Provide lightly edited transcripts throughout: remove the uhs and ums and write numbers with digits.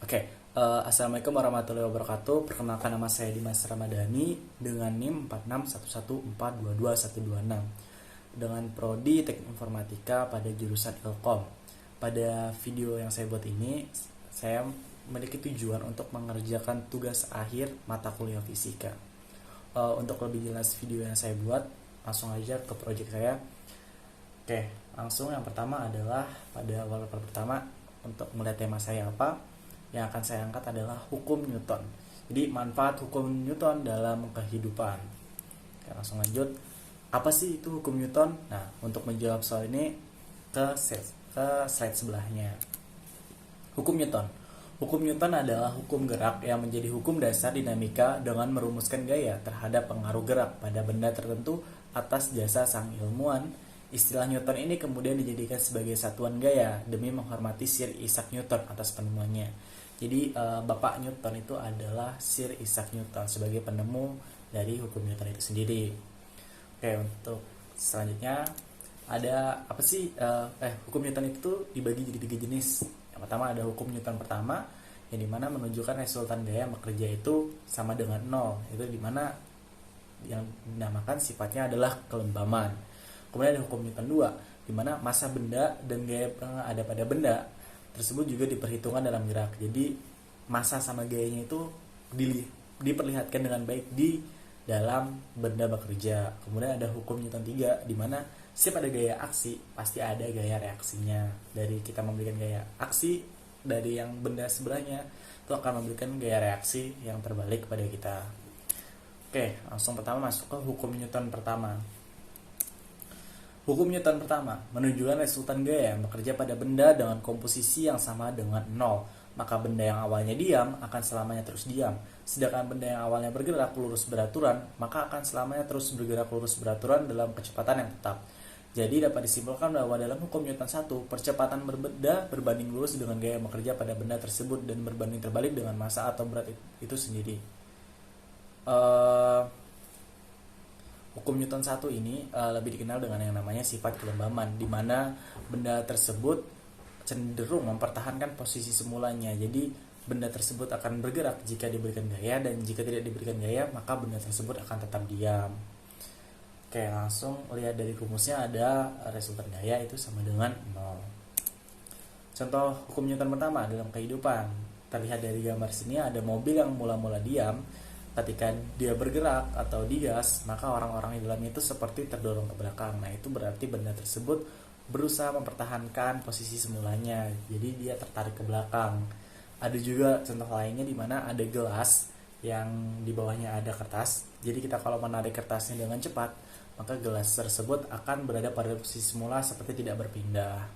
Oke, Assalamualaikum warahmatullahi wabarakatuh. Perkenalkan, nama saya Dimas Ramadhani dengan NIM 4611422126 dengan prodi Teknik Informatika pada jurusan Ilkom. Pada video yang saya buat ini, saya memiliki tujuan untuk mengerjakan tugas akhir mata kuliah fisika. Untuk lebih jelas video yang saya buat, langsung aja ke project saya. Oke, langsung yang pertama adalah pada wallpaper pertama untuk melihat tema saya apa. Yang akan saya angkat adalah hukum Newton. Jadi manfaat hukum Newton dalam kehidupan. Oke, langsung lanjut. Apa sih itu hukum Newton? Nah, untuk menjawab soal ini ke slide sebelahnya. Hukum Newton. Hukum Newton adalah hukum gerak yang menjadi hukum dasar dinamika dengan merumuskan gaya terhadap pengaruh gerak pada benda tertentu atas jasa sang ilmuwan. Istilah Newton ini kemudian dijadikan sebagai satuan gaya demi menghormati Sir Isaac Newton atas penemuannya. Jadi Bapak Newton itu adalah Sir Isaac Newton sebagai penemu dari hukum Newton itu sendiri. Oke, untuk selanjutnya ada apa sih? Hukum Newton itu dibagi jadi 3 jenis. Yang pertama ada hukum Newton pertama, yang dimana menunjukkan resultan gaya bekerja itu sama dengan 0. Itu dimana yang dinamakan sifatnya adalah kelembaman. Kemudian ada hukum Newton 2, di mana massa benda dan gaya yang ada pada benda tersebut juga diperhitungkan dalam gerak. Jadi massa sama gayanya itu diperlihatkan dengan baik di dalam benda bekerja. Kemudian ada hukum Newton 3, di mana setiap ada gaya aksi pasti ada gaya reaksinya. Dari kita memberikan gaya aksi dari yang benda sebelahnya, itu akan memberikan gaya reaksi yang terbalik kepada kita. Oke, langsung pertama masuk ke hukum Newton pertama. Hukum Newton pertama menunjukkan resultan gaya yang bekerja pada benda dengan komposisi yang sama dengan 0. Maka benda yang awalnya diam akan selamanya terus diam. Sedangkan benda yang awalnya bergerak lurus beraturan, maka akan selamanya terus bergerak lurus beraturan dalam kecepatan yang tetap. Jadi dapat disimpulkan bahwa dalam hukum Newton 1, percepatan benda berbanding lurus dengan gaya yang bekerja pada benda tersebut dan berbanding terbalik dengan massa atau berat itu sendiri. Hukum Newton 1 ini lebih dikenal dengan yang namanya sifat kelembaman, di mana benda tersebut cenderung mempertahankan posisi semulanya. Jadi benda tersebut akan bergerak jika diberikan gaya, dan jika tidak diberikan gaya maka benda tersebut akan tetap diam. Oke, langsung lihat dari rumusnya, ada resultan gaya itu sama dengan 0. Contoh hukum Newton pertama dalam kehidupan. Terlihat dari gambar sini ada mobil yang mula-mula diam. Ketika dia bergerak atau digas, maka orang-orang di dalamnya itu seperti terdorong ke belakang. Nah, itu berarti benda tersebut berusaha mempertahankan posisi semulanya. Jadi dia tertarik ke belakang. Ada juga contoh lainnya di mana ada gelas yang di bawahnya ada kertas. Jadi kita kalau menarik kertasnya dengan cepat, maka gelas tersebut akan berada pada posisi semula seperti tidak berpindah.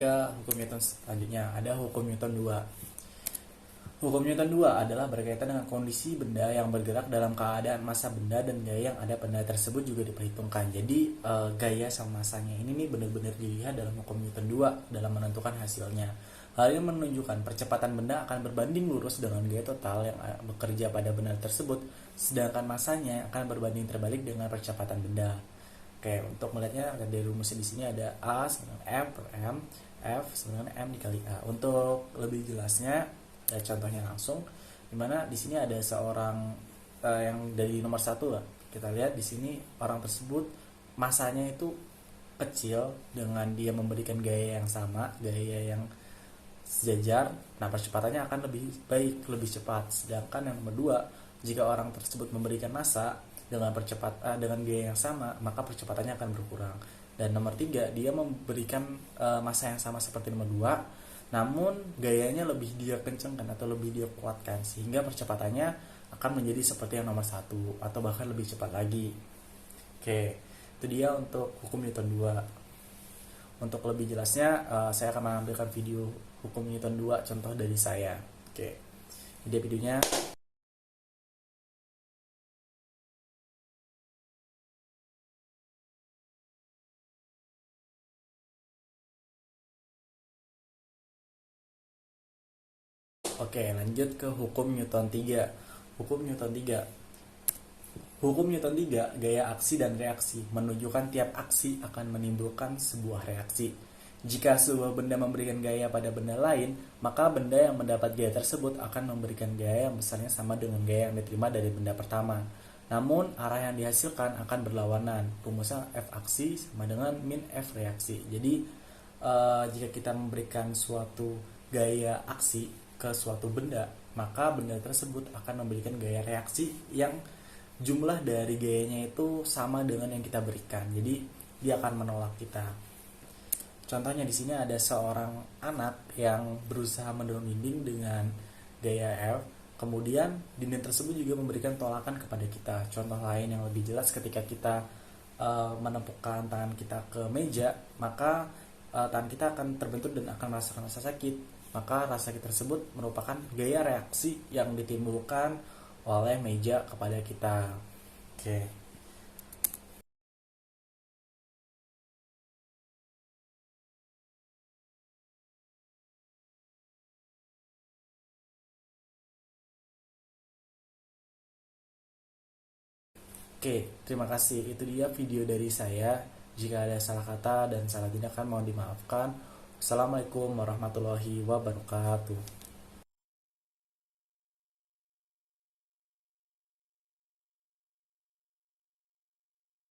Hukum Newton selanjutnya ada hukum Newton 2. Hukum Newton 2 adalah berkaitan dengan kondisi benda yang bergerak dalam keadaan massa benda dan gaya yang ada pada tersebut juga diperhitungkan. Jadi gaya sama massanya ini nih benar-benar dilihat dalam hukum Newton 2 dalam menentukan hasilnya. Hal ini menunjukkan percepatan benda akan berbanding lurus dengan gaya total yang bekerja pada benda tersebut, sedangkan massanya akan berbanding terbalik dengan percepatan benda. Oke, untuk melihatnya dari rumusnya di sini ada A sama dengan M per M, F sama dengan M dikali A. Untuk lebih jelasnya, contohnya langsung, dimana di sini ada seorang yang dari nomor 1 lah. Kita lihat di sini orang tersebut masanya itu kecil dengan dia memberikan gaya yang sama, gaya yang sejajar. Nah, percepatannya akan lebih baik, lebih cepat. Sedangkan yang nomor 2, jika orang tersebut memberikan massa dengan gaya yang sama, maka percepatannya akan berkurang. Dan nomor 3, dia memberikan massa yang sama seperti nomor 2, namun gayanya lebih dia kencangkan atau lebih dia kuatkan, sehingga percepatannya akan menjadi seperti yang nomor 1 atau bahkan lebih cepat lagi. Oke, itu dia untuk hukum Newton 2. Untuk lebih jelasnya, saya akan mengambilkan video hukum Newton 2 contoh dari saya. Oke, ini dia videonya. Oke, lanjut ke hukum Newton 3. Hukum Newton 3 Hukum Newton 3, gaya aksi dan reaksi, menunjukkan tiap aksi akan menimbulkan sebuah reaksi. Jika sebuah benda memberikan gaya pada benda lain, maka benda yang mendapat gaya tersebut akan memberikan gaya yang besarnya sama dengan gaya yang diterima dari benda pertama. Namun, arah yang dihasilkan akan berlawanan. Rumusnya F aksi sama dengan min F reaksi. Jadi, jika kita memberikan suatu gaya aksi ke suatu benda, maka benda tersebut akan memberikan gaya reaksi yang jumlah dari gayanya itu sama dengan yang kita berikan. Jadi dia akan menolak kita. Contohnya di sini ada seorang anak yang berusaha mendorong dinding dengan gaya F. Kemudian dinding tersebut juga memberikan tolakan kepada kita. Contoh lain yang lebih jelas ketika kita menempukkan tangan kita ke meja, maka tangan kita akan terbentur dan akan merasakan rasa sakit. Maka rasa sakit tersebut merupakan gaya reaksi yang ditimbulkan oleh meja kepada kita. Oke. Oke, terima kasih. Itu dia video dari saya. Jika ada salah kata dan salah tindakan mohon dimaafkan. Assalamualaikum warahmatullahi wabarakatuh.